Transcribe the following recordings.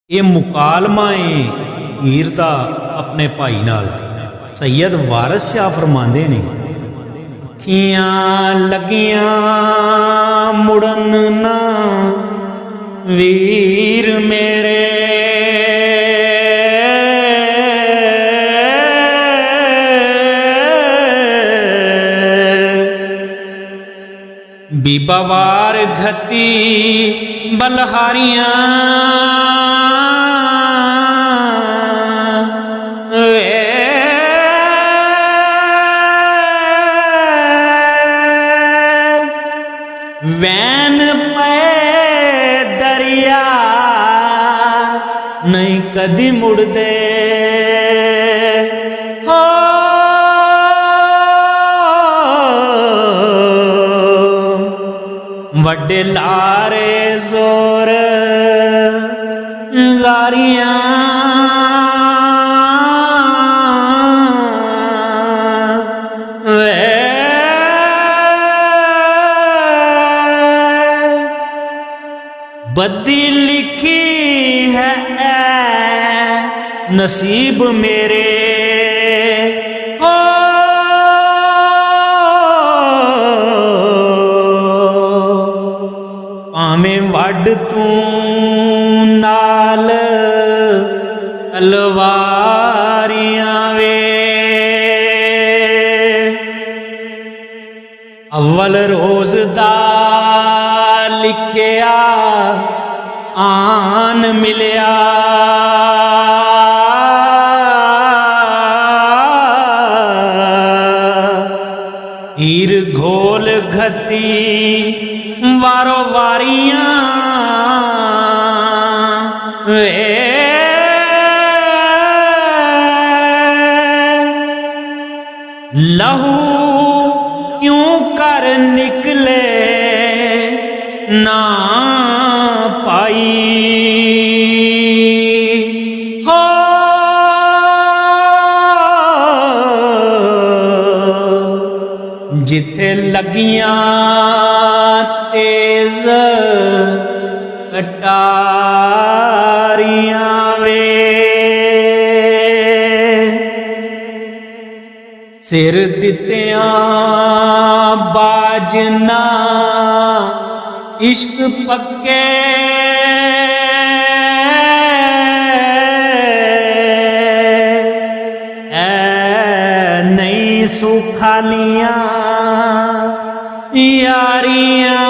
ये मुकालमा है हीर दा अपने भाई नाल। सैयद वारिस शाह फरमांदे ने, अखियां लगियां मुड़न ना वीर मेरे, बीबा वार घती बलहारियां वैन पे दरिया नहीं कदी मुड़दे हो, वड्डे लारे जोर जारियां बदी लिखी है नसीब मेरे हो, भावें वड तू नाल तलवारियां वे, अव्वल रोज दा लिखिया आन मिलिया, हीर घोल घती वारो वारियां वे, लहू क्यों कर निकले ना पाई हो, जिथे लगियां तेज कटारियां वे, सिर दित्तियां बाजना इश्क पक्के, नहीं सुखालियां यारियां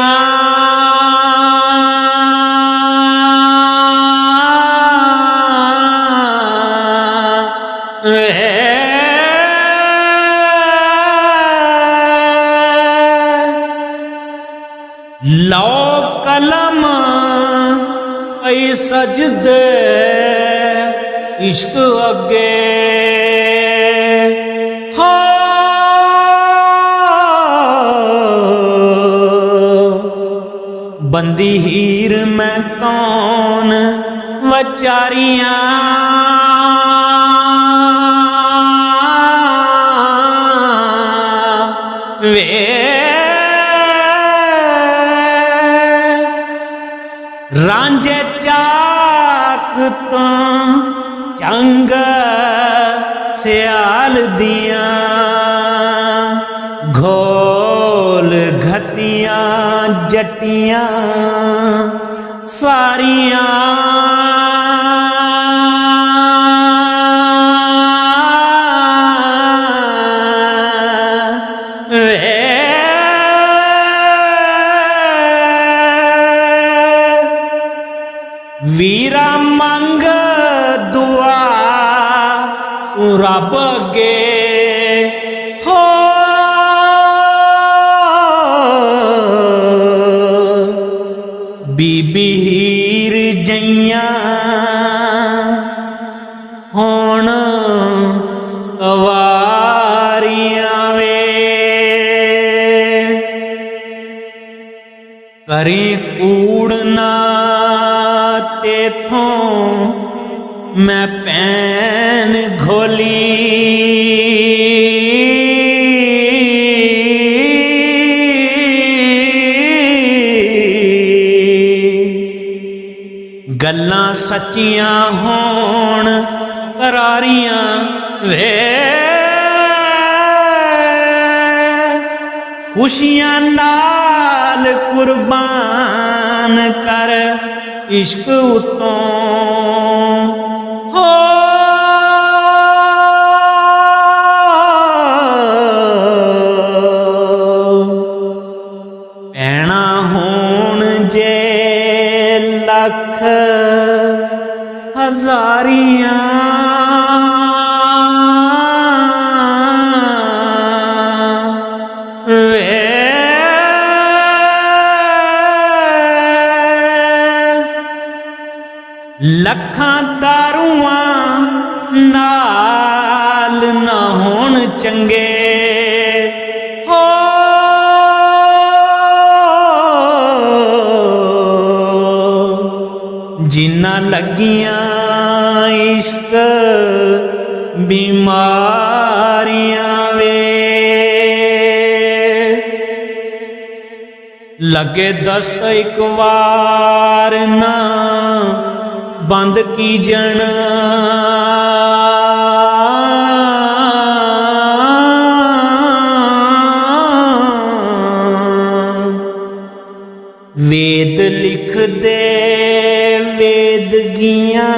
लो कलम ऐ सजदे इश्क अगे हो, बंदी हीर मैं कौन वचारियां वे, रांझे चाक तो चंग सियाल दियां, घोल घतियां जटियां सारियां वीरा मंग दुआ रब अगे हो, बीबी हीर जइयां होण कवारियां वे, करें कूड़ना तेथों मैं पैन घोली, गल्लां सच्चियां होण करारियां वे, खुशियां नाल कुर्बान कर इश्क उत्तों हो। पैणा होण जे लख हजारियां, लखां दारूआं नाल न होण चंगे हो। जिन्ना लगियां इश्क बीमारियां वे, लगे दस्त एक बार ना बंद कीजन, वेद लिख दे वेदगियां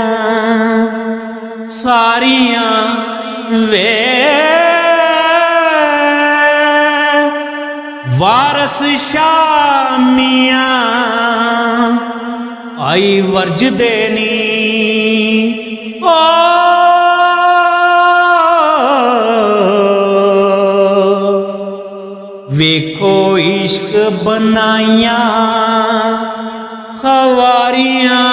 सारियां वे, वारस शामियां आई वर्ज देनी ओ। वेखो इश्क बनाइया खवारियां,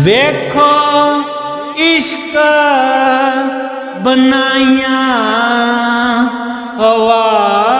वेखो इश्क बनाइया खवारियां।